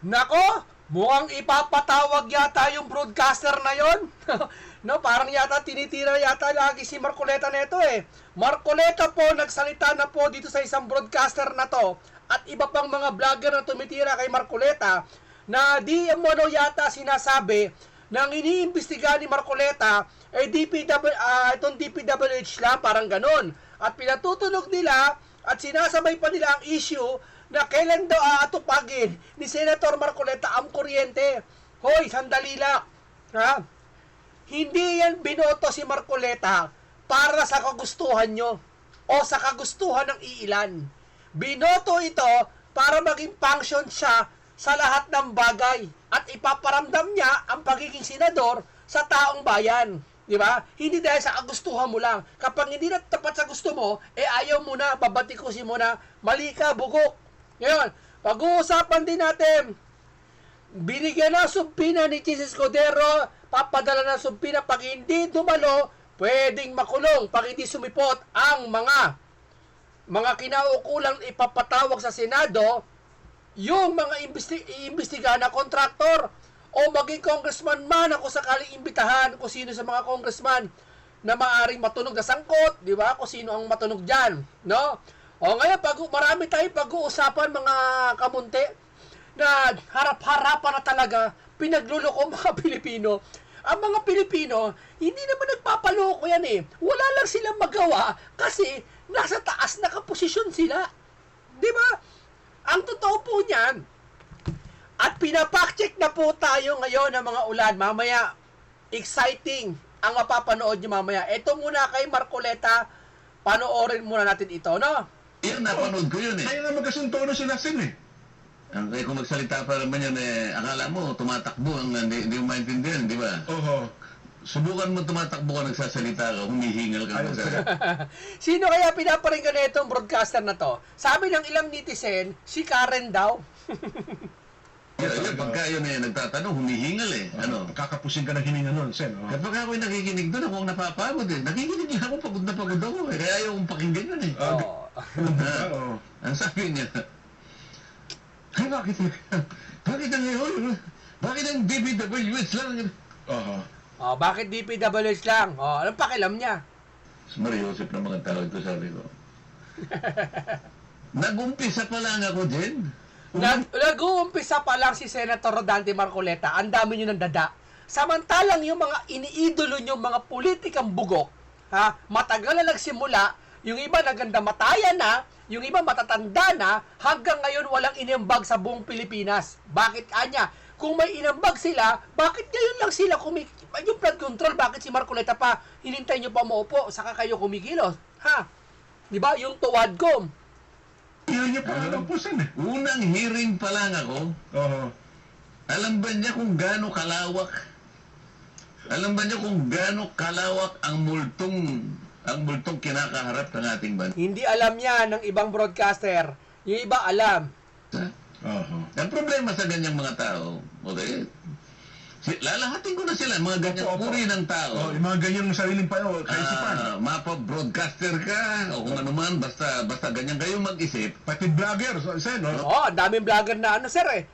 Nako, mukhang ipapatawag yata yung broadcaster na yon. No, parang yata tinitira yata lagi si Marcoleta neto eh. Marcoleta po nagsalita na po dito sa isang broadcaster na to at iba pang mga vlogger na tumitira kay Marcoleta na di mo yata sinasabi na ang iniimbestiga ni Marcoleta ay itong DPWH lang, parang ganun. At pinatutunog nila at sinasabay pa nila ang issue na kailan daw aatupagin ni Senator Marcoleta ang kuryente. Hoy, sandali lang. Ha? Hindi yan binoto si Marcoleta para sa kagustuhan nyo o sa kagustuhan ng iilan. Binoto ito para maging function siya sa lahat ng bagay at ipaparamdam niya ang pagiging senador sa taong bayan. Di ba? Hindi dahil sa kagustuhan mo lang. Kapag hindi na tapat sa gusto mo, ayaw mo na, babatikusin mo na, mali ka, bugok. Ngayon, pag-uusapan din natin, binigyan ng sumpina ni Chis Escudero, papadala ng sumpina pag hindi dumalo, pwedeng makulong pag hindi sumipot ang mga kinaukulang ipapatawag sa Senado, yung mga iimbestigahan na kontraktor o maging congressman man ako sakaling imbitahan kung sino sa mga congressman na maaring matunog na sangkot, di ba? Kung sino ang matunog dyan, no? O ngayon, marami tayong pag-uusapan mga kamunti na harap-harapan na talaga pinagluloko mga Pilipino. Ang mga Pilipino, hindi naman nagpapaloko yan eh. Wala lang silang magawa kasi nasa taas na kaposisyon sila. Di ba? Ang totoo po niyan, at pinapack-check na po tayo ngayon ng mga ulan. Mamaya, exciting ang mapapanood nyo mamaya. Ito muna kay Marcoleta, panoorin muna natin ito, no? Yan, napanood ko yun eh. Kaya nga magkasuntono sila Sen eh. Ang kaya kung magsalita pa naman yan akala mo tumatakbo, hindi mo maintindihan, di ba? Oho. Subukan mo tumatakbo ka, nagsasalita ka, humihingal ka. Sino kaya pinaparinggan na itong broadcaster na to? Sabi ng ilang netizen, si Karen daw. Yan, pagka yun nagtatanong, humihingal eh. Ano? Kakapusing ka ng hininga nun, Sen. Oh. Kapag ako'y nakikinig doon, ako ang napapagod eh. Nakikinig lang ako, pagod ako eh. Kaya ayaw kong pakinggan yun eh. Oh. Oo. Ang sabi niya, ay bakit ang ngayon? Bakit ang DPWH lang? Oho. Oh, bakit DPWH lang? Oh, anong pakialam niya? Mario Joseph na mga tao ito, sabi ko. Nag-umpisa pa lang ako din. Nag-uumpisa pa lang si Senator Rodante Marcoleta, ang dami nyo ng dada. Samantalang yung mga iniidolo nyo, mga politikang bugok, ha, matagal na nagsimula, yung iba naganda mataya na, yung iba matatanda na, hanggang ngayon walang inambag sa buong Pilipinas. Bakit anya? Kung may inambag sila, bakit ngayon lang sila yung flood control, bakit si Marcoleta pa, hinintay nyo pa maupo, saka kayo kumikilos? Ha? Diba? Yung tuwadgom. Yan niya pa lang po, Sen eh. Unang hearing pa lang ako, Oho. alam ba niya kung gaano kalawak? Alam ba niya kung gaano kalawak ang multong kinakaharap ng ating bansa? Hindi alam niya ng ibang broadcaster. Yung iba alam. Oho. Ang problema sa ganyang mga tao, okay, lalahatin ko na sila, mga ganyang Opo. uri ng tao. Oh, yung mga ganyang sariling pa yun, kaisipan. Mapa-broadcaster ka, o kung ano man, basta ganyan kayo mag-isip. Pati vlogger, Sen, no? Oo, ang daming vlogger na ano, sir eh.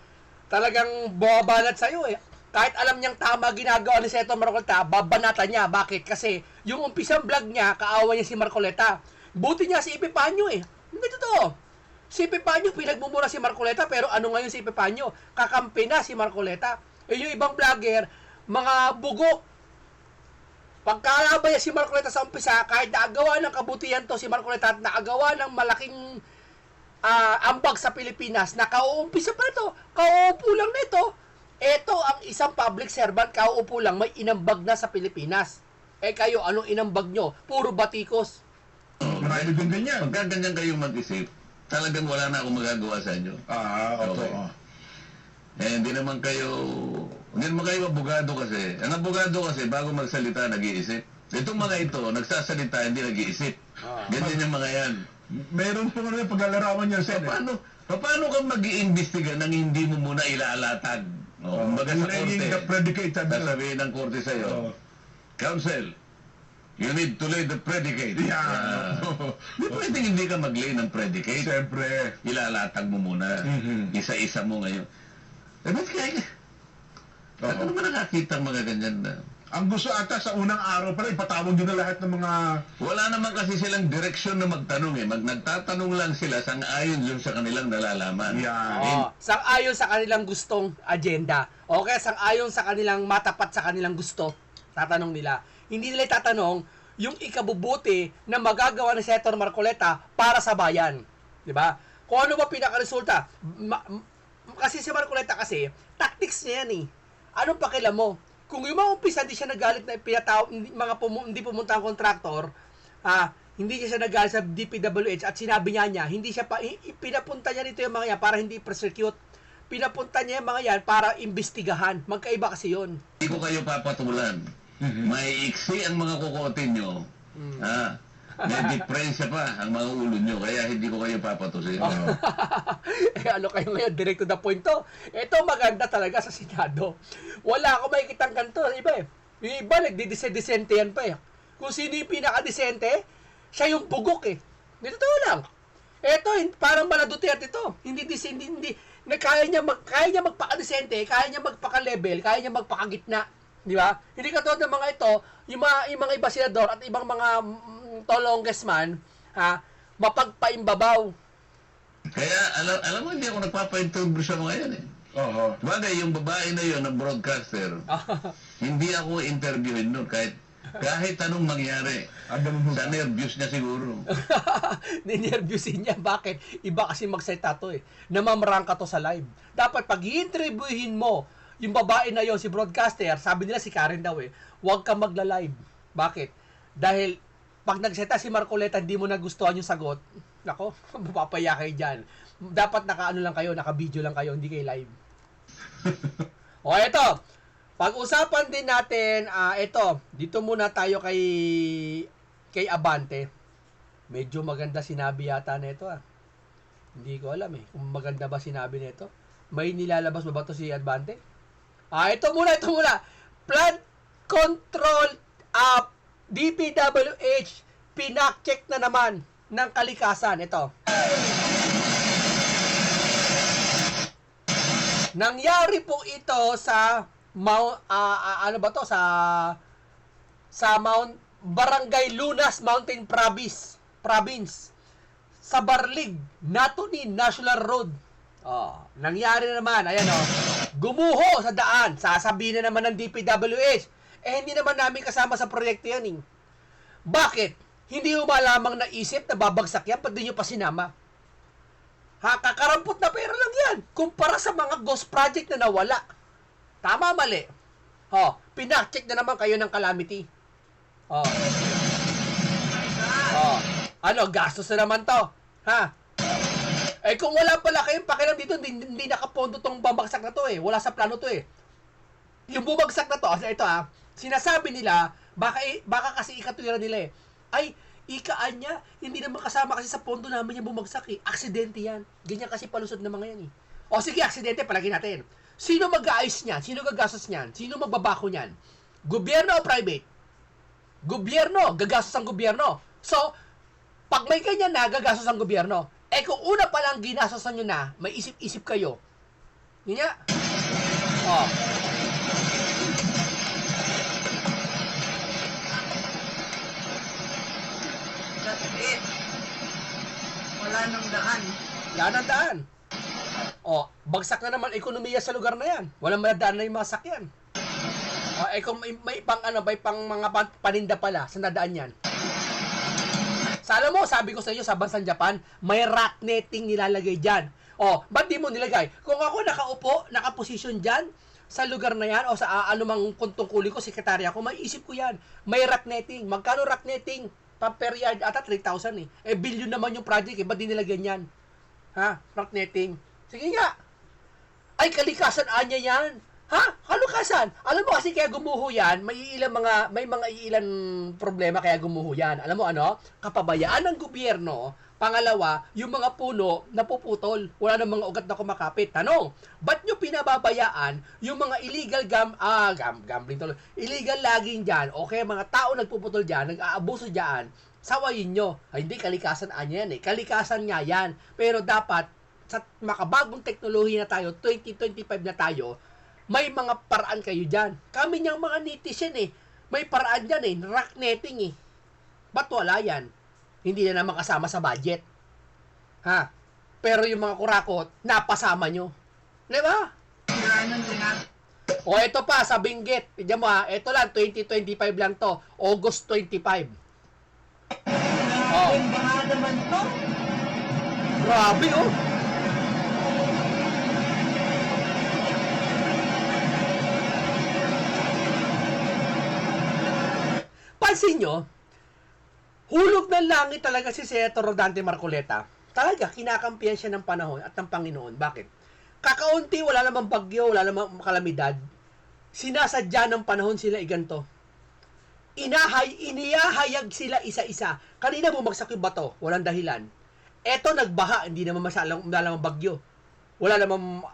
Talagang buwabanat sa'yo eh. Kahit alam niyang tama ginagawa ni Senator Marcoleta, babanatan niya. Bakit? Kasi yung umpisang vlog niya, kaawa niya si Marcoleta. Buti niya si Epipanyo eh. Hindi totoo. Si Epipanyo, pinagmumura si Marcoleta, pero ano ngayon si Epipanyo? Kakampi na si Marcoleta. Eh yung ibang vlogger, mga bugok. Pagkalabay si Marcoleta sa umpisa, kahit naagawa ng kabutihan to si Marcoleta at naagawa ng malaking ambag sa Pilipinas, nakauumpisa pa ito, kauupo lang nito. Ito ang isang public servant, kauupo lang, may inambag na sa Pilipinas. Eh kayo, anong inambag nyo? Puro batikos. Marami din ganyan. Pagka ganyan kayo mag-isip, talagang wala na akong magagawa sa inyo. Opo. Okay. Hindi naman kayo abogado kasi. Ang abogado kasi, bago magsalita, nag-iisip. Itong mga ito, nagsasalita, hindi nag-iisip. Ganyan yung mga yan. Meron po nga paglalarawan niya, Sen. Paano ka mag-iimbestiga nang hindi mo muna ilalatag? Kumbaga sa Laying korte, the predicate, sabi ko. sasabihin ng korte sa'yo, Counsel, you need to lay the predicate. Yeah. Di pwedeng hindi ka mag-lay ng predicate. Siyempre. Ilalatag mo muna. Mhm. Isa-isa mo ngayon. ba't kaya? Ano naman nakakita ang mga ganyan na? Ang gusto ata sa unang araw pala, ipatawag nyo na lahat ng mga... Wala naman kasi silang direksyon na magtanong eh. Nagtatanong lang sila sang-ayon yun sa kanilang nalalaman. Yan. Sang-ayon sa kanilang gustong agenda. Okay, sang-ayon sa kanilang matapat sa kanilang gusto. Tatanong nila. Hindi nila tatanong yung ikabubuti na magagawa ni Senator Marcoleta para sa bayan. 'Di ba? Kung ano ba pinakaresulta? Kasi si Marcoleta kasi, tactics niya yan eh. Anong pakialam mo? Kung yung mga umpisa hindi siya nagalit na hindi pumunta ang kontraktor, hindi siya nagalit sa DPWH at sinabi niya, hindi siya pinapunta niya dito yung mga yan para hindi prosecute. Pinapunta niya yung mga yan para imbestigahan. Magkaiba kasi yun. Hindi ko kayo papatulan. May iksi ang mga kukotin nyo. May diferensya pa ang mga ulo nyo. Kaya hindi ko kayo papatusin. Ano kayo ngayon? Direct to the point to. Ito maganda talaga sa Senado. Wala ako makikitang ganito. Iba eh. Yung iba, nagdidisente yan pa eh. Kung sino yung pinakadisente, siya yung bugok eh. Dito lang. Ito, parang Duterte ito. Hindi. Kaya niya magpakadisente, kaya niya magpaka-level, kaya niya magpakagitna. Di ba? Hindi katulad ng mga ito, yung mga iba senador at ibang mga tolongges man, mapagpaimbabaw. Kaya, alam mo, hindi ako nagpapa-interview sa mga yan eh. Oo. Bagay, yung babae na yun, ng broadcaster, hindi ako interviewin nun kahit anong mangyari. Sa nervyos niya siguro. Ninervyusin niya. Bakit? Iba kasi magsalita to eh. Namamarangka to sa live. Dapat pag i-interviewin mo yung babae na yon, si broadcaster, sabi nila si Karen daw eh, huwag kang magla-live. Bakit? Dahil pag nagsalita si Marcoleta, hindi mo nagustuhan yung sagot, nako, mapapaya kayo dyan. Dapat naka-video lang kayo, hindi kayo live. O, eto. Pag-usapan din natin, dito muna tayo kay Abante. Medyo maganda sinabi yata nito Hindi ko alam eh, kung maganda ba sinabi nito. May nilalabas ba to si Abante? Ito muna. Flood control DPWH, pinak-check na naman ng kalikasan. Ito. Nangyari po ito sa Mount Barangay Lunas Mountain Province sa Barlig, Natunin National Road. Nangyari na naman, ayan gumuho sa daan. Sasabihin na naman ng DPWH. Hindi naman namin kasama sa proyekto yan. Bakit? Hindi mo malamang naisip na babagsak yan, pati nyo pa sinama. Kakarampot na pera lang yan. Kumpara sa mga ghost project na nawala. Tama, mali. Pinak-check na naman kayo ng calamity. Gastos na naman to. Kung wala pala kayong pakialam dito, hindi nakapondo tong babagsak na to eh. Wala sa plano to eh. Yung bumagsak na to, ito sinasabi nila, baka kasi ikatulira nila eh. Ay, ikaan niya, hindi naman kasama kasi sa pondo namin yung bumagsak eh. Aksidente yan. Ganyan kasi palusot ng mga yan eh. Sige, aksidente, palagi natin. Sino mag-aayos niyan? Sino gagastos niyan? Sino magbabako niyan? Gobyerno o private? Gobyerno, gagastos ang gobyerno. So, pag may ganyan na, gagastos ang gobyerno. Kung una pa lang ginastosan nyo na, may isip-isip kayo. Yun nga. That's it. Wala nang daan. Wala nang daan. Bagsak na naman ekonomiya sa lugar na yan. Walang madadaan na yung mga sakyan. Kung may pang mga paninda pala sa nadaan yan. Alam mo, sabi ko sa inyo, sa bansang Japan, may rock netting nilalagay dyan. Ba't di mo nilagay? Kung ako nakaupo, nakaposisyon dyan, sa lugar na yan, o sa anumang kuntungkuli ko, sekretarya ko, may isip ko yan. May rock netting. Magkano rock netting? Per yard, ata 3,000 eh. Billion naman yung project ba't di nilagyan yan? Rock netting. Sige nga. Ay, kalikasan anya yan. Kalukasan. Alam mo kasi kaya gumuho yan, may mga ilang problema kaya gumuho yan. Alam mo kapabayaan ng gobyerno. Pangalawa, yung mga puno napuputol. Wala nang mga ugat na kumakapit. Tanong, ba't nyo pinababayaan yung mga illegal gambling tuloy. Illegal logging dyan. Okay, mga tao nagpuputol dyan, nag-aabuso dyan. Sawayin nyo. Hindi kalikasan anya yan eh. Kalikasan nga yan. Pero dapat sa makabagong teknolohiya na tayo, 2025 na tayo, may mga paraan kayo dyan. Kami niyang mga netizen may paraan dyan rock netting Ba't wala yan? Hindi na naman kasama sa budget. Ha? Pero yung mga kurakot, napasama nyo. Di ba? Ganun din natin. O ito pa, sa Benguet. Tignan mo ito lang, 2025 lang to. August 25. Baka naman to. Grabe, Pansin nyo, hulog ng langit talaga si Senator Rodante Marcoleta. Talaga, kinakampiyan siya ng panahon at ng Panginoon. Bakit? Kakaunti, wala namang bagyo, wala namang kalamidad. Sinasadya ng panahon sila iganto. Inihahayag sila isa-isa. Kanina bumagsak yung bato, walang dahilan. Eto nagbaha, hindi naman wala namang bagyo. Wala namang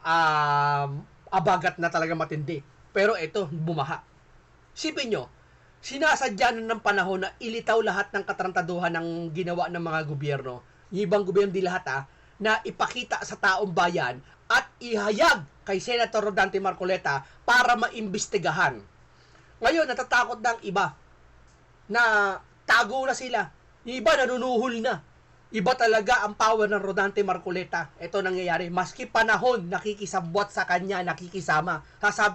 abagat na talaga matindi. Pero eto, bumaha. Sipin nyo, sinasadya ng panahon na ilitaw lahat ng katrantaduhan ng ginawa ng mga gobyerno. Yung ibang gobyerno, di lahat na ipakita sa taong bayan at ihayag kay Senator Rodante Marcoleta para maimbestigahan. Ngayon, natatakot na ang iba na tago na sila. Yung iba nanunuhol na. Iba talaga ang power ng Rodante Marcoleta. Ito nangyayari. Maski panahon, nakikisabwat sa kanya, nakikisama.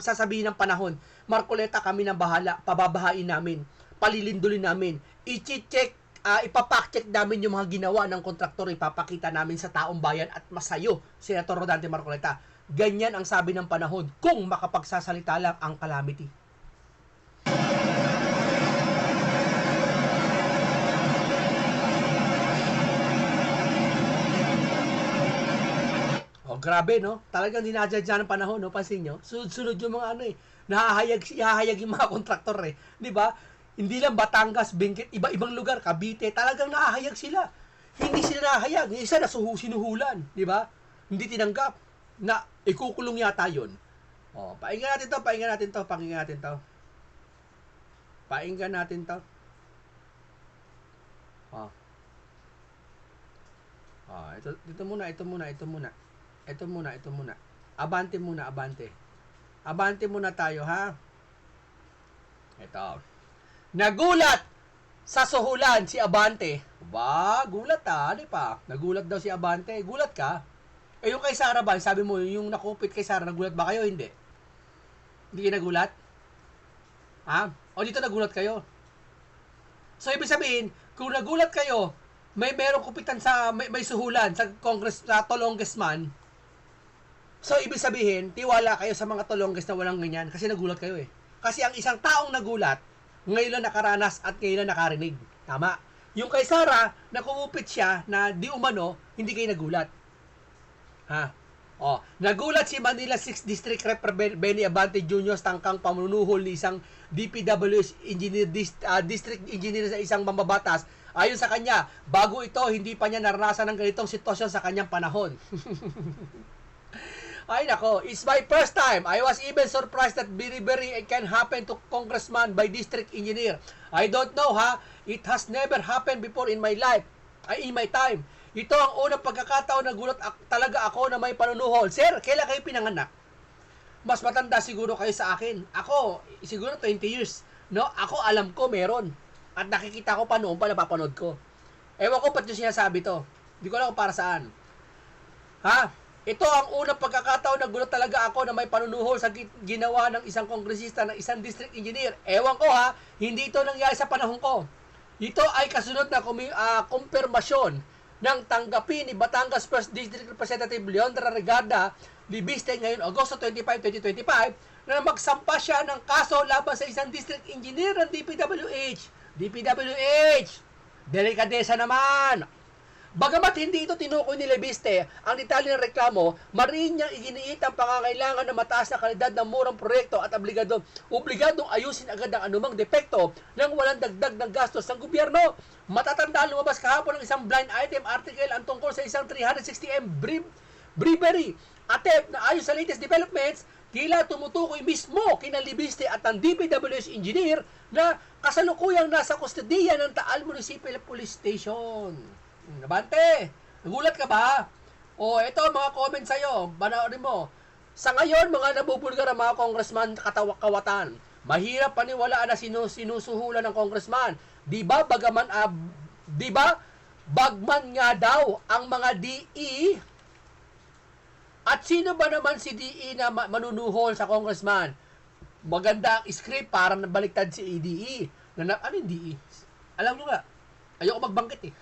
Sasabihin ng panahon, Marcoleta, kami nang bahala, pababahain namin, palilindulin namin, i-check, ipapack-check namin yung mga ginawa ng kontraktor, ipapakita namin sa taong bayan at masayo, Senator Rodante Marcoleta. Ganyan ang sabi ng panahon kung makapagsasalita lang ang calamity. Oh, grabe, no? Talagang dinadjadya ng panahon, no? Pansin nyo? Sunod-sunod yung mga ihahayag yung mga kontraktor, Di ba? Hindi lang Batangas, Benguet, iba-ibang lugar, Cavite, talagang nahahayag sila. Hindi sila nahahayag. Yung isa na sinuhulan, di ba? Hindi tinanggap na ikukulong yata yun. Oh, pakinggan natin to. Oh, ito muna. Abante muna tayo, ha? Ito. Nagulat sa suhulan si Abante. Ba, gulat di pa? Nagulat daw si Abante. Gulat ka? Yung kay Sara ba, sabi mo, yung nakupit kay Sara, nagulat ba kayo? Hindi. Hindi kayo nagulat? Ha? O dito nagulat kayo? So, ibig sabihin, kung nagulat kayo, merong kupitan may suhulan sa Congress, sa Tolongesman. So, ibig sabihin, tiwala kayo sa mga Tolonges na walang ganyan kasi nagulat kayo Kasi ang isang taong nagulat, ngayon lang nakaranas at ngayon lang nakarinig. Tama. Yung kay Sara, nakumupit siya na di umano, hindi kayo nagulat. Ha? Nagulat si Manila 6th District Rep. Benny Abante Jr. sa tangkang pamunuhol ni isang DPWH engineer, district engineer sa isang mambabatas. Ayon sa kanya, bago ito, hindi pa niya naranasan ng ganitong sitwasyon sa kanyang panahon. Ay nako, it's my first time. I was even surprised that very it can happen to congressman by district engineer. I don't know it has never happened before in my life. In my time. Ito ang unang pagkakataon na gulat talaga ako na may panunuhol. Sir, kailan kayo pinanganak? Mas matanda siguro kayo sa akin. Ako, siguro 20 years. No? Ako alam ko meron. At nakikita ko pa noon pa napapanood ko. Ewan ko ba't yung sinasabi to. Hindi ko alam kung para saan. Ito ang unang pagkakataon na gulat talaga ako na may panunuhol sa ginawa ng isang kongresista ng isang district engineer. Ewan ko hindi ito nangyari sa panahon ko. Ito ay kasunod na kumpirmasyon ng tanggapin ni Batangas 1st District Representative Leondra Regarda Libiste ngayon Agosto 25, 2025 na magsampa siya ng kaso laban sa isang district engineer ng DPWH! Delikadesa naman! Bagamat hindi ito tinukoy ni Libiste, ang detalye ng reklamo, mariin niyang iginiit ang pangangailangan ng mataas na kalidad ng murang proyekto at obligadong ayusin agad ang anumang depekto nang walang dagdag ng gastos ng gobyerno. Matatandaan lumabas kahapon ng isang blind item article ang tungkol sa isang 360M bribery attempt na ayon sa latest developments, tila tumutukoy mismo kina Libiste at ang DPWH engineer na kasalukuyang nasa kustodiya ng Taal Municipal Police Station. Abante, nagulat ka ba? O, ito mga comments sa'yo. Panoorin mo. Sa ngayon, mga nabubulgar ang mga congressman kawatan. Mahirap paniwalaan na sinusuhulan ng congressman. Di ba bagman nga daw ang mga DE? At sino ba naman si DE na manunuhol sa congressman? Maganda ang script para nabaliktad si EDE. Ano yung DE? Alam nyo nga, ayoko magbanggit eh.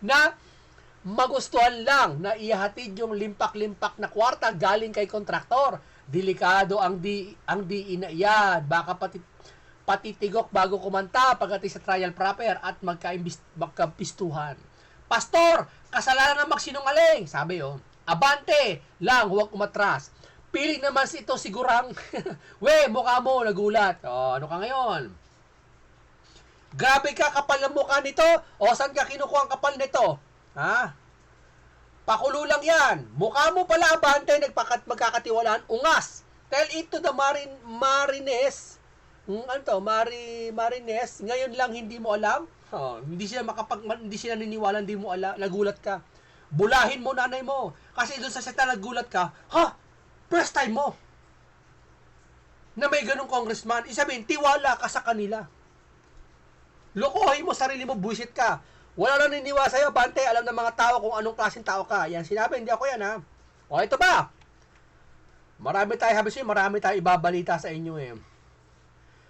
Na magustuhan lang na ihatid yung limpak-limpak na kwarta galing kay kontraktor. Delikado ang DE na iyan. Baka patitigok bago kumanta pagdating sa trial proper at magkapistuhan. Pastor, kasalanan ng magsinungaling. Sabi yun. Abante lang, huwag umatras. Piling naman ito sigurang, we, mukha mo, nagulat. O, ano ka ngayon? Grabe ka, kapal ng mukha nito. O, saan ka kinukuha ang kapal nito? Ha? Pakulo lang yan. Mukha mo pala, abante, magkakatiwalaan. Ungas. Tell it to the Marines. Marines. Ngayon lang hindi mo alam. Hindi sila niniwala, hindi mo alam. Nagulat ka. Bulahin mo nanay mo. Kasi doon sa seta nagulat ka, first time mo na may ganung congressman. Isabihin, tiwala ka sa kanila. Lokohin mo sarili mo, buisit ka. Wala lang niniwala sa'yo, bante. Alam ng mga tao kung anong klaseng tao ka. Yan sinabi, hindi ako yan ha. O ito ba? Marami tayo ibabalita sa inyo eh.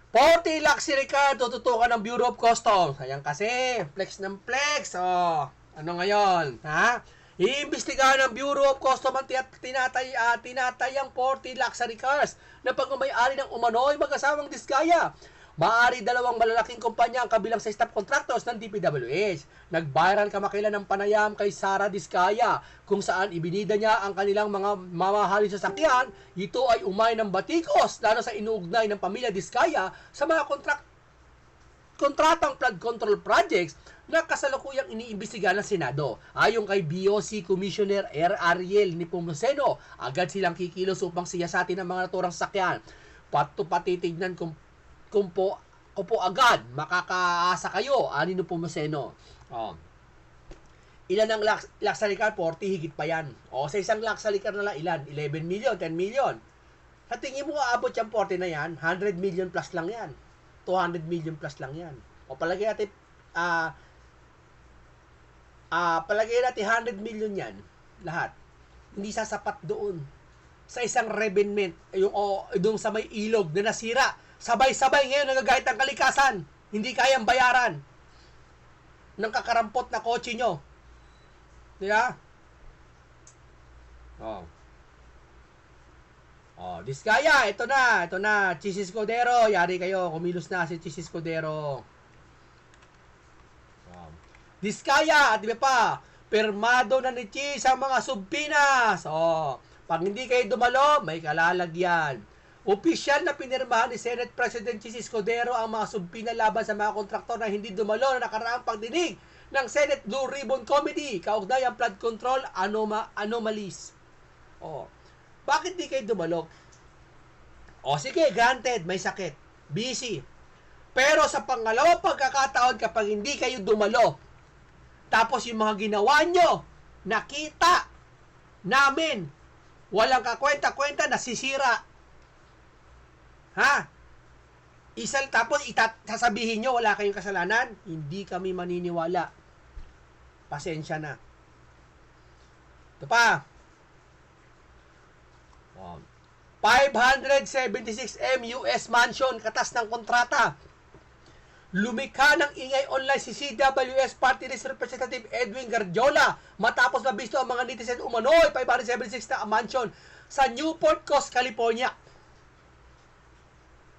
40 luxury car tututukan ng Bureau of Customs. Ayan kasi, flex ng flex. Ano ngayon? Ha? Iimbestigahan ng Bureau of Customs ang tinatayang 40 luxury cars na pagmamayari ng umano'y mag-asawang Diskaya. Maaari dalawang malalaking kumpanya ang kabilang sa staff contractors ng DPWH. Nag-viral kamakailan ng panayam kay Sara Diskaya kung saan ibinida niya ang kanilang mga mamahaling sasakyan. Ito ay umay ng batikos lalo sa inuugnay ng pamilya Diskaya sa mga kontratang flood control projects na kasalukuyang iniimbestigahan ng Senado. Ayon kay BOC Commissioner Ariel Nepomuceno, agad silang kikilos upang siyasatin ang mga naturang sasakyan. Patitignan kung po agad makakaasa kayo, ani Nepomuceno. Ilan ang luxury car? 40, higit pa yan. Sa isang luxury car na lang, ilan? 11 million, 10 million. Sa tingin mo, aabot yung 40 na yan, 100 million plus lang yan. 200 million plus lang yan. Palagay natin, palagay natin 100 million yan, lahat. Hindi sasapat doon. Sa isang revenment, doon sa may ilog na nasira, sabay-sabay ngayon nagagahit ang kalikasan. Hindi kayang bayaran ng kakarampot na kotse nyo. Diba? Diskaya, ito na, Chis Escudero, yari kayo, kumilos na si Chis Escudero. Diskaya, at di ba pa, permado na ni Chis ang mga subpinas. Pag hindi kayo dumalo, may kalalagyan. Opisyal na pinirmahan ni Senate President Chis Escudero ang mga subpina laban sa mga kontraktor na hindi dumalo na nakaraang pagdinig ng Senate Blue Ribbon Committee kaugnay ang flood control anomalies. Bakit di kayo dumalo? Sige, granted, may sakit. Busy. Pero sa pangalawang pagkakataon kapag hindi kayo dumalo, tapos yung mga ginawa nyo, nakita namin, walang kakwenta-kwenta, nasisira. Tapos sasabihin nyo, wala kayong kasalanan, hindi kami maniniwala. Pasensya na. Ito pa. 576 M US mansion, katas ng kontrata. Lumikha ng ingay online si CWS Party List Representative Edwin Gardiola matapos mabisto ang mga netizen umano'y 576 na mansion sa Newport Coast, California.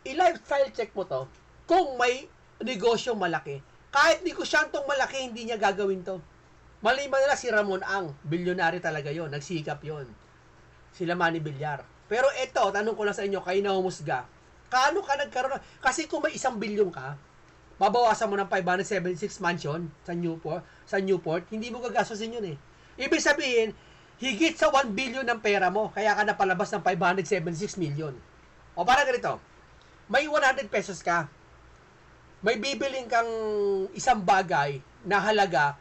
I-lifestyle check mo to kung may negosyong malaki. Kahit negosyantong malaki, hindi niya gagawin to. Maliban nila si Ramon Ang, bilyonary talaga yon, nagsikap yon. Sila Manny Villar. Pero ito, tanong ko lang sa inyo, kayo na humusga. Kaano ka nagkaroon? Kasi kung may 1 bilyon ka, babawasan mo ng 576 mansion sa Newport, hindi mo gagastusin yun eh. Ibig sabihin, higit sa 1 billion ng pera mo, kaya ka napalabas ng 576 million. Parang ganito, may 100 pesos ka, may bibiling kang isang bagay na halaga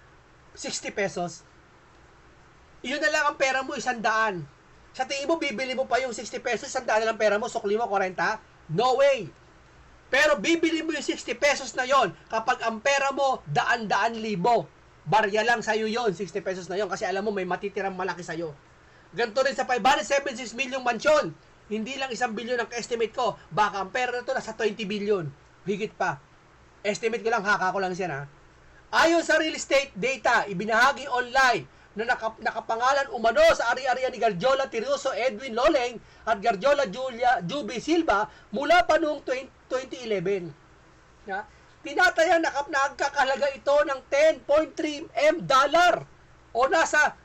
60 pesos, Iyon na lang ang pera mo, 100. Sa tingin mo, bibili mo pa yung 60 pesos, 100 na lang pera mo, sukli mo, 40? No way! Pero bibili mo yung 60 pesos na yon kapag ang pera mo, daan-daan libo. Barya lang sa'yo yon 60 pesos na yon kasi alam mo, may matitirang malaki sa'yo. Ganito rin sa 576 million mansyon. Hindi lang 1 billion ang estimate ko. Baka ang pera na ito nasa 20 billion. Higit pa. Estimate ko lang, haka ko lang siya na. Ayon sa real estate data, ibinahagi online na nakapangalan umano sa ari-arian ni Garjola Tirioso Edwin Loleng at Garjola Juby Silva mula pa noong 2011. Ya? Tinataya nagkakahalaga ito ng 10.3 M dollar o nasa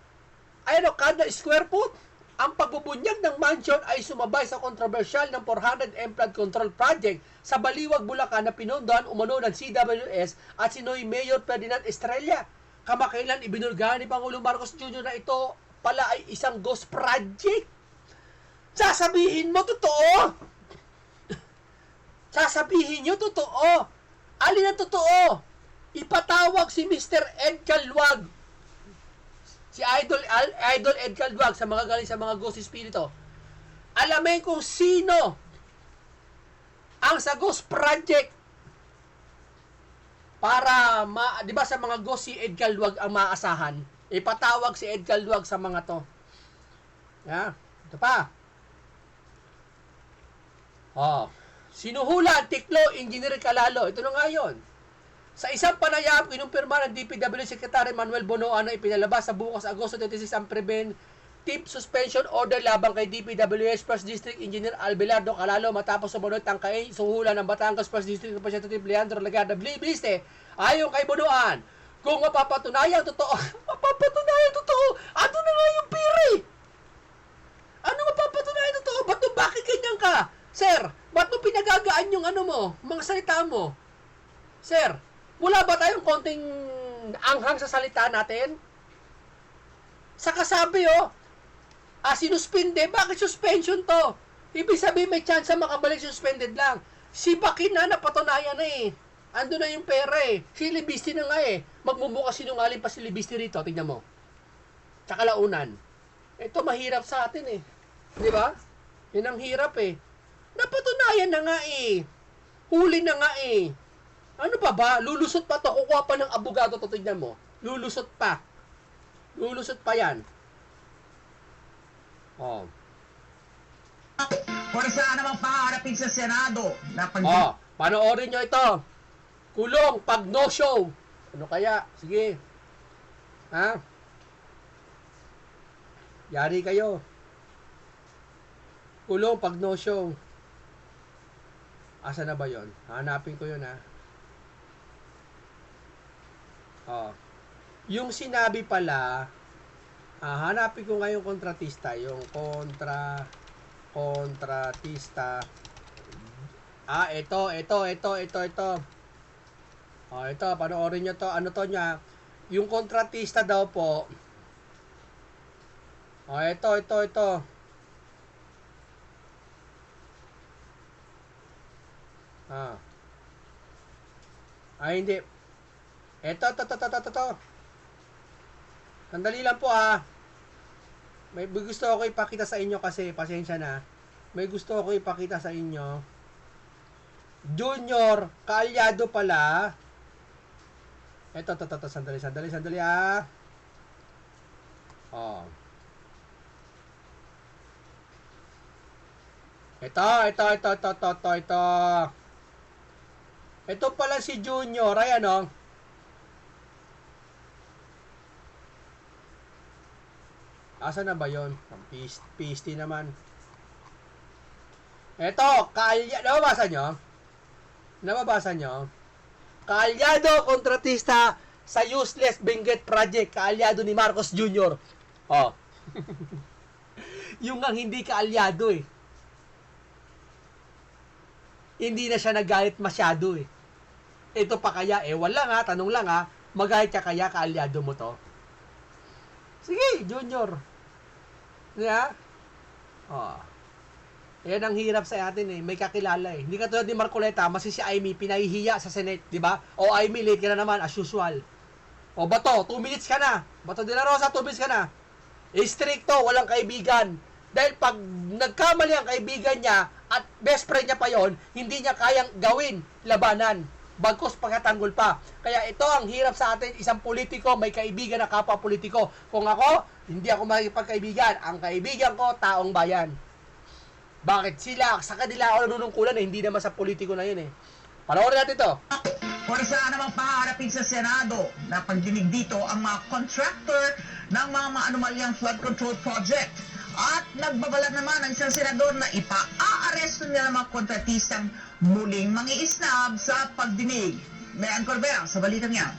kada square foot. Ang pagbubunyag ng mansion ay sumabay sa kontrobersyal ng 400 M flood control project sa Baliwag, Bulacan na pinondohan umano ng CWS at sinoy Mayor Ferdinand Estrella. Kamakailan ibinulgahan ni Pangulong Marcos Jr. na ito pala ay isang ghost project. Sasabihin mo totoo? Sasabihin nyo totoo? Alin ang totoo? Ipatawag si Mr. Ed Calwag, si Idol Ed Calwag sa mga galing sa mga ghost espiritu. Alamin kung sino ang sa ghost project para di ba sa mga ghost si Ed Calwag ang maaasahan. Ipatawag si Ed Calwag sa mga to. Ya, ito pa. Sinuhula, Tiklo, Engineer Calalo. Ito na nga yun. Sa isang panayam, kinumpirma ng DPW Secretary Manuel Bonoan na ipinalabas sa bukas Agosto 26 ang preventive suspension order labang kay DPWH First District Engineer Albelardo Calalo matapos sumunod ang suhula ng Batangas First District Representative Leandro Lagarda Blibiste. Ayon kay Bonoan, kung mapapatunayan totoo, ano na nga yung piri? Ano mapapatunayan totoo? Bakit ganyan ka? Sir, ba't mo pinagagaan yung mga salita mo? Sir, wala ba tayong konting anghang sa salita natin? Sa kasabi, sinuspinde. Bakit suspension to? Ibig sabihin may chance makabalik suspended lang. Si Bakin na napatunayan na eh. Ando na yung pera eh. Si Libisti na nga eh. Magmumukas sinungaling pa si Libisti rito. Tingnan mo. Tsaka launan. Ito mahirap sa atin eh. Di ba? Yan ang hirap eh. Napatunayan na nga eh. Huli na nga eh. Ano pa ba? Lulusot pa to. Kukuha pa ng abogado to. Tignan mo. Lulusot pa. Lulusot pa yan. Kung saan namang pangarapin sa Senado na panoorin nyo ito. Kulong pag no show. Ano kaya? Sige. Ha? Yari kayo. Kulong pag no show. Asa na ba yon? Hanapin ko yun ha. Yung sinabi pala, hanapin ko ngayon kontratista, yung kontratista. Ito. Ito, panoorin nyo to. Ano to niya? Yung kontratista daw po. Ito. Hindi. Ito. Sandali lang po May gusto ako ipakita sa inyo kasi, pasensya na. May gusto ako ipakita sa inyo. Junior, kaalyado pala. Ito. Sandali Ito. Ito pala si Junior. Ayan Asa na ba yon? PST naman. Ito, nababasa nyo? Kaalyado kontratista sa useless Benguet project. Kaalyado ni Marcos Jr. Yung ang hindi kaalyado eh. Hindi na siya nagalit masyado eh. Ito pa kaya wala tanong lang magalit ka kaya kaalyado mo to? Sige, Junior. Yeah? Yan ang hirap sa atin eh. May kakilala eh. Hindi ka tulad ni Marcoleta, si Amy, pinahihiya sa Senate, di ba? Amy, late ka na naman, as usual. Bato, 2 minutes ka na. Bato de la Rosa, 2 minutes ka na. Stricto, walang kaibigan. Dahil pag nagkamali ang kaibigan niya at best friend niya pa yon, hindi niya kayang gawin labanan. Bagkus pagkatanggol pa. Kaya ito ang hirap sa atin, isang politiko, may kaibigan na kapwa politiko. Kung ako, hindi ako makikipagkaibigan. Ang kaibigan ko, taong bayan. Bakit sila, sa kanila ako nanunungkulan hindi naman sa politiko na yun eh. Panoorin natin ito. Kung saan namang paharapin sa Senado na pagdinig dito ang mga contractor ng mga maanumalyang flood control project. At nagbabala naman ang isang senador na ipa-aaresto nila mga kontratistang muling mangiisnab sa pagdinig. Mayan Corbera sa balitang yan.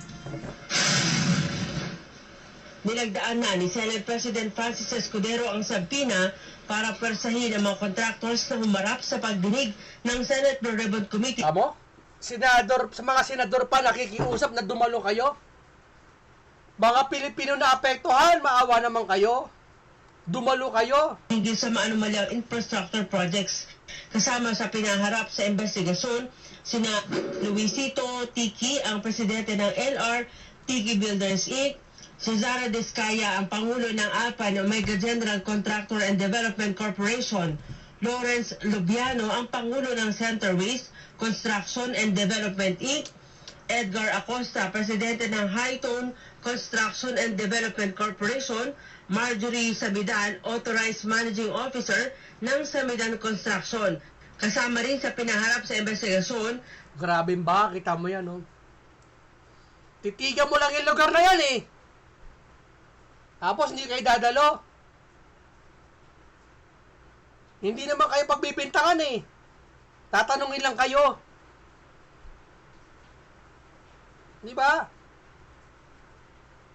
Nilagdaan na ni Senate President Francis Escudero ang sabina para persahin ang mga contractors na humarap sa pagdinig ng Senate Blue Ribbon Committee. Amo? Senador, sa mga senador pa nakikiusap na dumalo kayo? Mga Pilipino na apektuhan, maawa naman kayo. Dumalo kayo. Hinggil sa maanumalyang infrastructure projects. Kasama sa pinaharap sa investigasyon, sina Luisito Tiki, ang presidente ng LR, Tiki Builders Inc., si Zara Descaya, ang pangulo ng ALPAN, Omega General Contractor and Development Corporation, Lawrence Lubiano, ang pangulo ng Centerways Construction and Development Inc., Edgar Acosta, presidente ng Hightone Construction and Development Corporation, Marjorie Sabidan, Authorized Managing Officer ng Sabidan Construction. Kasama rin sa pinaharap sa investigasyon. Grabe ba? Kita mo yan, no? Titigan mo lang yung lugar na yan, eh. Tapos hindi kayo dadalo. Hindi naman kayo pagbibintangan, eh. Tatanungin lang kayo. Di ba?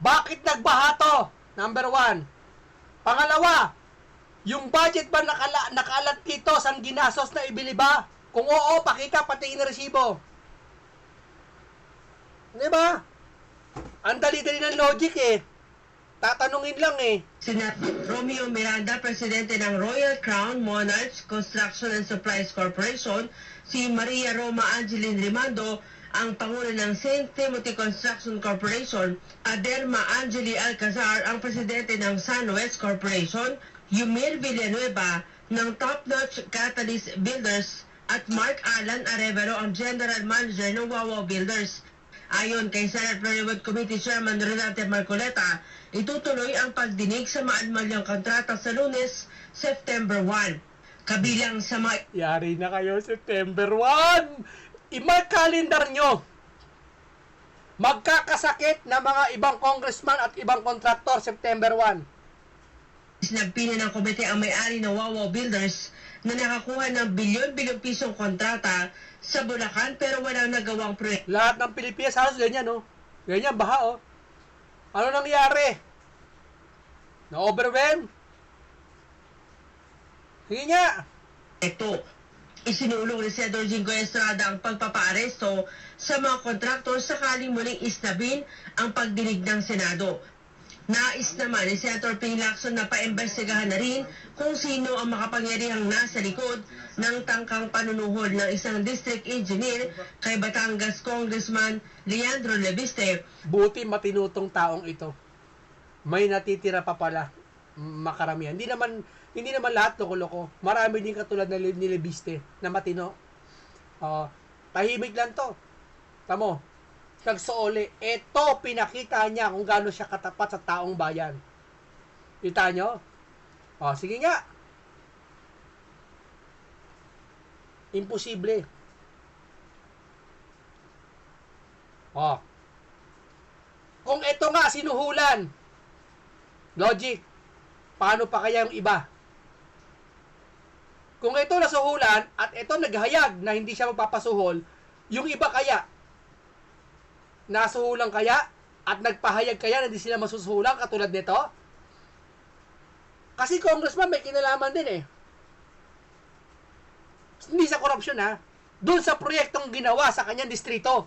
Bakit nagbaha to? Number 1. Pangalawa, yung budget ba nakalat dito saan ginasos na ibili ba? Kung oo, pakita pati yung resibo. Di ba? Ang dali-dali ng logic eh. Tatanungin lang eh. Sina Romeo Miranda, presidente ng Royal Crown Monarchs Construction and Supplies Corporation, si Maria Roma Angeline Rimando, ang pangulo ng St. Timothy Construction Corporation, Adelma Angeli Alcazar, ang presidente ng Sunwest Corporation, Yumir Villanueva ng Top Notch Catalyst Builders, at Mark Alan Arevalo, ang general manager ng Wawa Builders. Ayon kay Senate Blue Ribbon Committee Chairman Renate Marcoleta, itutuloy ang pagdinig sa maanumalyang kontrata sa Lunes, September 1. Kabilang sa mga Yari na kayo September 1! I-mark calendar nyo. Magkakasakit na mga ibang congressman at ibang kontraktor September 1. Nagpili ng komite ang may-ari ng Wawa Builders na nakakuha ng bilyon-bilyong pisong kontrata sa Bulacan pero walang nagawang proyekto. Lahat ng Pilipinas halos ganyan, no? Ganyan, baha, oh. Ano nangyari? Na-overwhelm? Sige nga. Isinulong ni Senador Jingoy Estrada ang pagpapaaresto sa mga kontraktor sakaling muling isnabin ang pagdinig ng Senado. Nais naman ni Senator Ping Lacson na paimbestigahan na rin kung sino ang makapangyarihang nasa likod ng tangkang panunuhol ng isang district engineer kay Batangas Congressman Leandro Lebiste. Buti matinutong taong ito. May natitira pa pala makaramihan. Hindi naman lahat loko-loko. Marami din katulad na ni Lebiste na matino. Tahimik lang to. Tamo, nagsoole. Ito, pinakita niya kung gaano siya katapat sa taong bayan. Kita nyo? Sige nga. Imposible. Kung ito nga sinuhulan, logic, paano pa kaya yung iba? Kung ito nasuhulan at ito naghayag na hindi siya magpapasuhol, yung iba kaya, nasuhulan kaya at nagpahayag kaya na hindi sila masusuhulan katulad nito? Kasi congressman may kinalaman din eh. Hindi sa korupsyon ha. Doon sa proyektong ginawa sa kanyang distrito.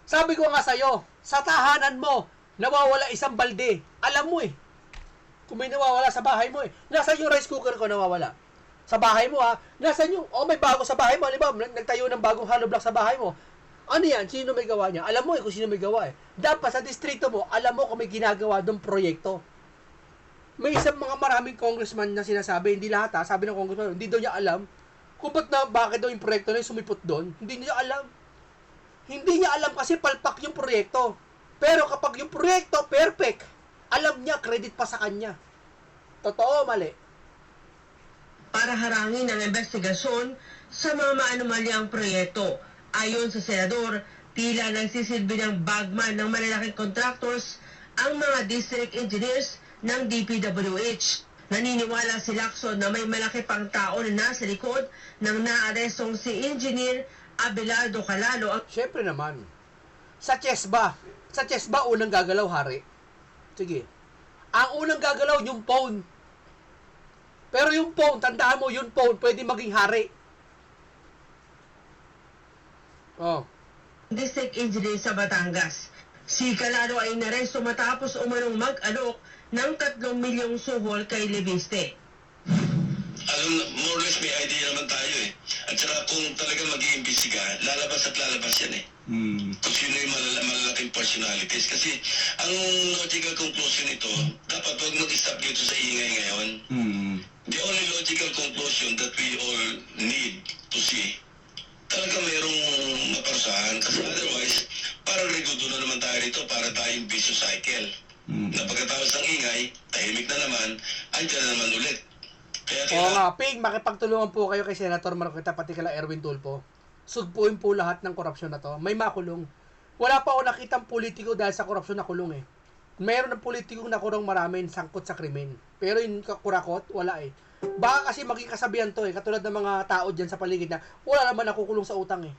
Sabi ko nga sa'yo, sa tahanan mo, nawawala isang balde. Alam mo eh. Kung may nawawala sa bahay mo eh. Nasaan yung rice cooker ko nawawala? Sa bahay mo ha. Nasaan yung, may bago sa bahay mo. Halimbawa, nagtayo ng bagong hollow block sa bahay mo. Ano yan? Sino may gawa niya? Alam mo eh kung sino may gawa eh. Dapat sa distrito mo, alam mo kung may ginagawa doong proyekto. May isang mga maraming congressman na sinasabi, hindi lahat ha, sabi ng congressman, hindi daw niya alam kung bakit daw yung proyekto na yung sumipot doon. Hindi niya alam. Hindi niya alam kasi palpak yung proyekto. Pero kapag yung proyekto perfect, alam niya, credit pa sa kanya. Totoo, mali. Para harangin ang investigasyon sa mga maanumalyang proyekto. Ayon sa senador, tila nagsisilbi ng bagman ng malalaking contractors ang mga district engineers ng DPWH. Naniniwala si Lacson na may malaki pang tao na nasa likod ng naarestong si Engineer Abelardo Calalo. Siyempre naman. Sa chess ba? Sa chess ba unang gagalaw, hari? Sige. Ang unang gagalaw, yung pawn. Pero yung pawn, tandaan mo, yung pawn, pwede maging hari. Oh. District Engineer sa Batangas. Si Calalo ay naresto matapos umanong mag-alok ng 3 milyong suhol kay Leviste. Alam, more or less may idea naman tayo eh. At saka kung talagang mag-iimbestiga, lalabas at lalabas yan eh. Kung sino yung malalaking personalities. Kasi ang logical conclusion nito, dapat huwag mag-stop dito sa ingay ngayon. The only logical conclusion that we all need to see, talaga mayroong maparusahan. Kasi otherwise, parang regudo na naman tayo rito para tayong vicious cycle. Na pagkatapos ng ingay, tahimik na naman, andyan na naman ulit. Kaya Oo nga, Ping, makipagtulungan po kayo kay Senator Marcoleta, pati kila Erwin Tulfo. Sugpuin po lahat ng korupsyon na to. May makulong. Wala pa ako nakitang politiko dahil sa korupsyon na kulong eh. Mayroon ng politikong nakulong maraming sangkot sa krimen. Pero yung kurakot, wala eh. Baka kasi maging kasabihan to eh. Katulad ng mga tao dyan sa paligid na wala naman nakukulong sa utang eh.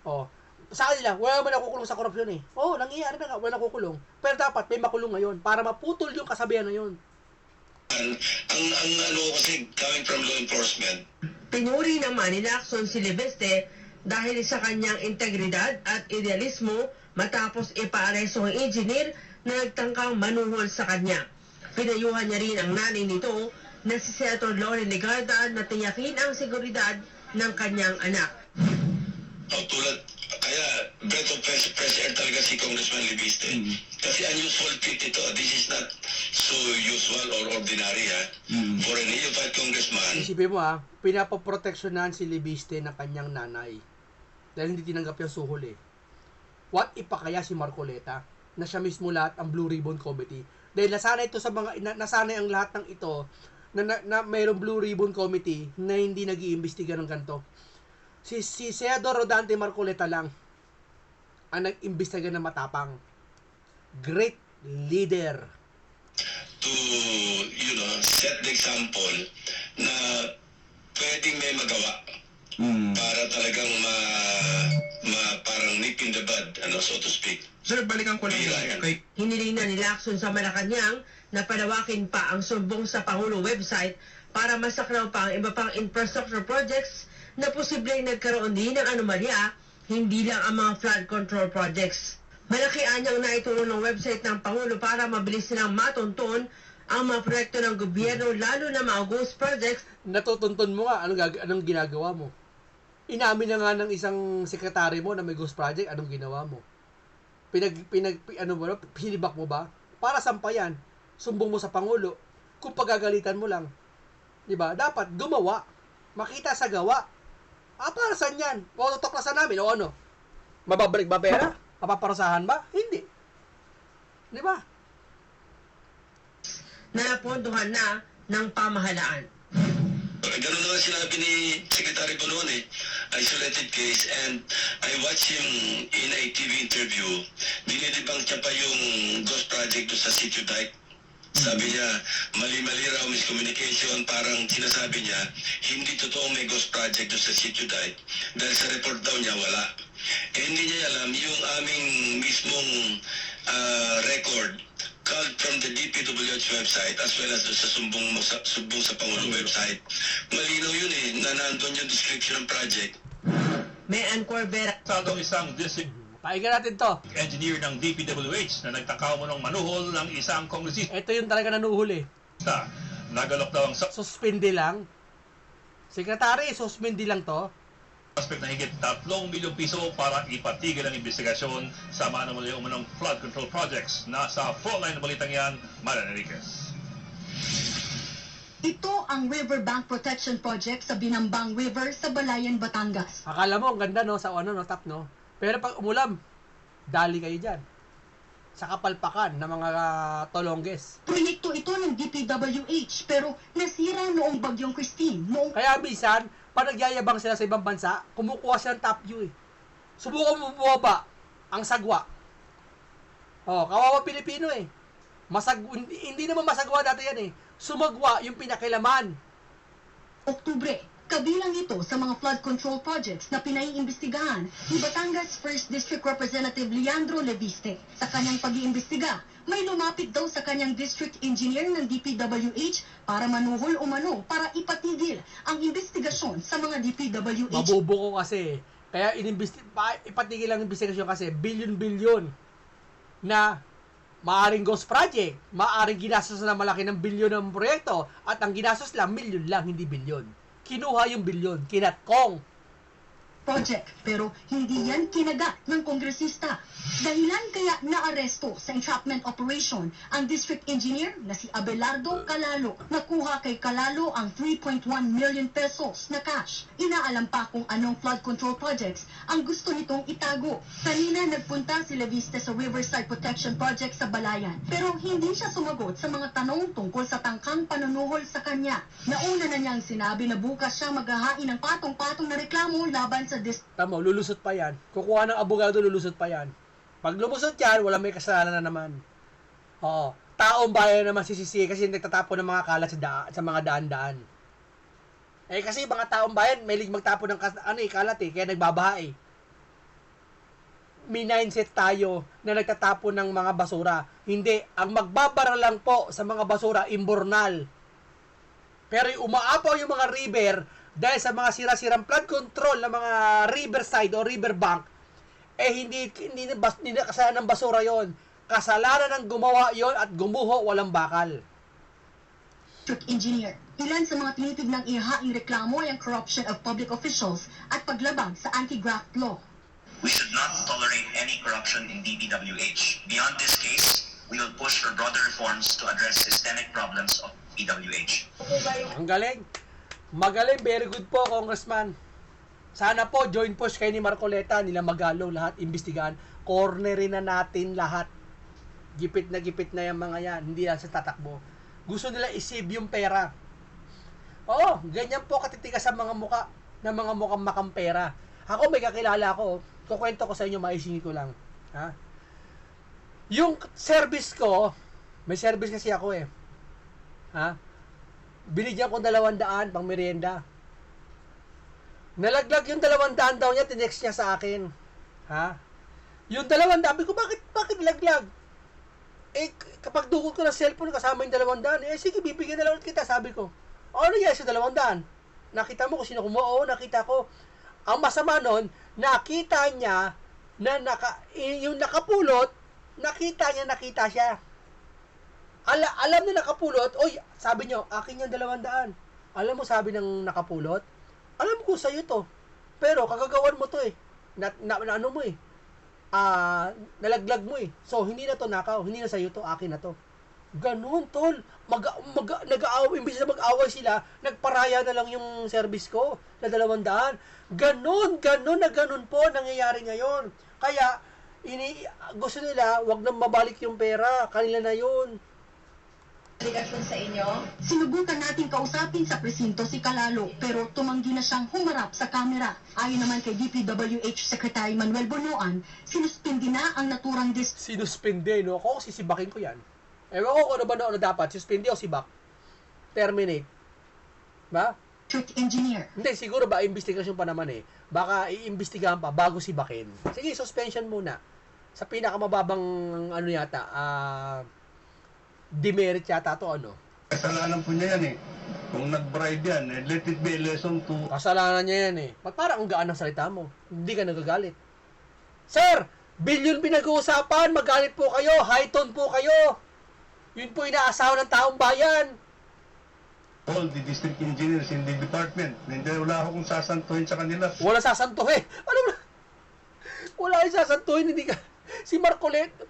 Oh. Sa kanila, wala naman nakukulong sa korupsyon eh. Oh, nangyayari na nga, wala nakukulong. Pero dapat may makulong ngayon para maputol yung kasabihan na yun. ang ano kasi coming from law enforcement, Pinuri naman ni Lacson si Leviste dahil sa kanyang integridad at idealismo matapos ipaaresto ang engineer na nagtangkang manuhol sa kanya. Pinayuhan niya rin ang nanay nito na si Senator Loren Legarda na tiyakin ang seguridad ng kanyang anak. tulad, kaya breath of fresh air talaga si Congressman Libiste. Kasi unusual fit ito. This is not so usual or ordinary ha. For a neophyte congressman, Isipin mo ha, pinapoproteksyonan si Libiste ng kanyang nanay. Dahil hindi tinanggap yung suhol eh. What if pa kaya si Marcoleta na siya mismo lahat ang Blue Ribbon Committee? Dahil nasanay ito sa mga, nasanay ang lahat ng ito na mayroong Blue Ribbon Committee na hindi nag-iimbestiga ng ganito. Si Senador Rodante Marcoleta lang ang nag-imbestiga ng matapang. Great leader. to, set the example na pwedeng may magawa para talagang parang nip in the bud, so to speak. Sir, balikan ko lang Bira yan. kay Hiniling na ni Lacson sa Malacanang na palawakin pa ang sumbong sa Pangulo website para masaklaw pa ang iba pang infrastructure projects na posibleng nagkaroon din ng anomalya, hindi lang ang mga flood control projects. Malaki anyang naitulong ng website ng Pangulo para mabilis nilang matunton ang mga proyekto ng gobyerno, lalo na mga ghost projects. Natutunton mo nga, anong ginagawa mo? Inamin na nga ng isang sekretary mo na may ghost project, anong ginawa mo? Pinibak mo ba? Para sampayan, sumbong mo sa Pangulo, kung pagagalitan mo lang. Diba? Dapat gumawa. Makita sa gawa. Para saan yan? O tutuklasan namin, o ano? Mababalik ba pera? Mapaparusahan ba? Hindi. Diba? Na napondohan na ng pamahalaan. Ganun na nga sinabi ni Secretary po noon isolated case, and I watched him in a TV interview. Dinidibang niya pa yung ghost project do sa Sitio Dike. Sabi niya, mali-mali raw miscommunication, parang sinasabi niya, hindi totoo may ghost project do sa Sitio Dike dahil sa report daw niya wala. Hindi niya alam yung aming mismong record called from the DPWH website as well as sa sumbong sa Pangulo website. Malinaw yun na nandun yung description ng project. May Corbera. Sadong isang district Pakinggan natin to. engineer ng DPWH na nagtakaw mo ng manuhol ng isang kongresista. Ito yung talaga nanuhuli. Nagalok daw ang Suspindi lang. Sekretary, suspindi lang to. suspect na higit 3 milyong piso para ipatigil ang investigasyon sa mga umanong flood control projects. Nasa frontline na balitang yan, Marian Enriquez. Ito ang Riverbank Protection Project sa Binambang River sa Balayan, Batangas. Akala mo, ang ganda, no? Sa ano, no? Top, no? Pero pag umulam, dali kayo dyan. Sa kapalpakan ng mga tolongges. Proyekto ito ng DPWH pero nasira noong Bagyong Christine noong Kaya minsan, pag nagyayabang sila sa ibang bansa, kumukuha sila ng top view eh. Subukan mo bumaba ang sagwa. Oh, kawawa Pilipino eh. Hindi naman masagwa dati yan eh. Sumagwa yung pinakilaman. Oktubre. Kabilang ito sa mga flood control projects na pinaiimbestigahan ni Batangas 1st District Representative Leandro Leviste. Sa kanyang pag-iimbestiga, may lumapit daw sa kanyang district engineer ng DPWH para manuhol umano para ipatigil ang investigasyon sa mga DPWH. Mabubuko kasi. Kaya ipatigil ang investigasyon kasi bilyon-bilyon na maaring ghost project, maaring ginastos na malaki ng bilyon ng proyekto at ang ginastos lang, milyon lang, hindi bilyon. Kinuha yung bilyon, kinatkong. Project pero hindi yan kinagat ng kongresista. Dahilan kaya naaresto sa entrapment operation ang district engineer na si Abelardo Calalo. Nakuha kay Calalo ang 3.1 million pesos na cash. Inaalam pa kung anong flood control projects ang gusto nitong itago. Kanina nagpunta si Leviste sa Riverside Protection Project sa Balayan pero hindi siya sumagot sa mga tanong tungkol sa tangkang panunuhol sa kanya. Nauna na niyang sinabi na bukas siya maghahain ng patong-patong na reklamo laban sa Tamo, lulusot pa yan. Kukuha ng abogado, lulusot pa yan. Pag lumusot yan, wala may kasalanan na naman. Oo. Taong bayan naman sisisi kasi nagtatapon ng mga kalat sa mga daan-daan. Eh kasi mga taong bayan, may magtapon ng kalat eh, kaya nagbabaha eh. May mindset tayo na nagtatapon ng mga basura. Hindi, ang magbabara lang po sa mga basura, imbornal. Pero yung umaapaw yung mga river, dahil sa mga sira-sirang flood control ng mga riverside o riverbank, eh hindi kasalanan ng basura yon. Kasalanan ng gumawa yon at gumuho walang bakal. District Engineer. Ilan sa mga tinitignang ihahaing reklamo ay ang corruption of public officials at paglabag sa anti-graft law. We should not tolerate any corruption in DPWH. Beyond this case, we will push for broader reforms to address systemic problems of DPWH. Ang galing. Magaling, very good po, Congressman. Sana po, join push kayo ni Marcoleta, nila Magalo, lahat, imbestigahan. Cornerin na natin lahat. Gipit na yung mga yan. Hindi yan sa tatakbo. Gusto nila isave yung pera. Oo, ganyan po katitigas sa mga muka na mga mukhang makampera. Ako, may kakilala ko. Kukwento ko sa inyo, maisingin ko lang. Ha? Yung service ko, may service kasi ako eh. Ha? Binigyan ko 200 pang merienda. Nalaglag yung 200 daw niya, tinext niya sa akin. Ha? Yung 200, sabi ko, bakit nalaglag? Eh, kapag dukot ko ng cellphone, kasama yung 200, eh, sige, bibigyan na lang ulit kita, sabi ko. Ano yan sa 200? Nakita mo kung sino kumuha? Oo, nakita ko. Ang masama nun, nakita niya na yung nakapulot, nakita siya. Alam na nakapulot, oy, sabi nyo, akin yung 200. Alam mo, sabi ng nakapulot, alam ko sa'yo to. Pero, kagagawan mo to eh. Ano mo eh. Nalaglag mo eh. So, hindi na to nakaw. Hindi na sa'yo to, akin na to. Ganun, tol. Nag-aaway, imbis na mag-away sila, nagparaya na lang yung service ko na 200. Ganun po nangyayari ngayon. Kaya, gusto nila, wag nang mabalik yung pera. Kanila na yun. Sa inyo? Sinubukan natin kausapin sa presinto si Calalo pero tumanggi na siyang humarap sa kamera. Ayon naman kay DPWH Secretary Manuel Bonoan, sinuspindi na ang naturang Sinuspindi, no? Ako, sisibakin ko yan. Ewan ko kung ano ba na dapat, suspindi o sibak. Terminate. Ba? district engineer. Hindi, siguro ba, investigasyon pa naman eh. Baka iimbestigahan pa bago sibakin. Sige, suspension muna. Sa pinakamababang, ano yata, demerit yata to ano. Kasalanan po niya yan eh. Kung nag-bribe yan, let it be a lesson to... Kasalanan niya yan eh. Ba't parang ang gaan ng salita mo? Hindi ka nagagalit. Sir, bilyon pinag-uusapan, magalit po kayo, high tone po kayo. Yun po inaasawa ng taong bayan. All the district engineers in the department. Hindi, wala akong sasantuhin sa kanila. Wala sasantuhin. Ano ba? Wala yung sasantuhin, hindi ka... Si Marcoleta.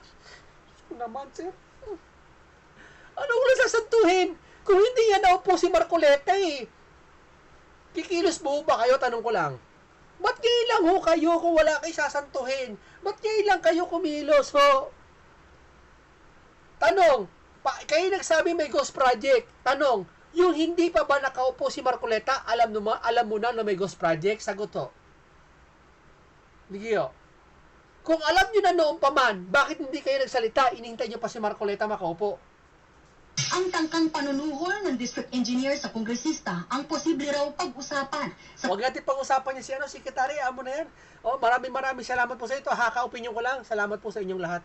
Naman, sir. Ano wala sasantuhin? Kung hindi yan naupo si Marcoleta eh, kikilos mo ba kayo? Tanong ko lang. Ba't ngayon lang ho kayo kung wala kayo sasantuhin? Ba't ngayon lang kayo kumilos ho? Tanong, kayo nagsabi may ghost project. Tanong, yung hindi pa ba nakaupo si Marcoleta, alam mo na may ghost project? Sagot ho. Ligio. Kung alam nyo na noon pa man, bakit hindi kayo nagsalita? Inintay nyo pa si Marcoleta makaupo. Ang tangkang panunuhol ng district engineer sa kongresista ang posible raw pag-usapan sa Huwag natin pag-usapan niya si Secretary, amo na yan. Maraming salamat po sa ito. Haka-opinion ko lang. Salamat po sa inyong lahat.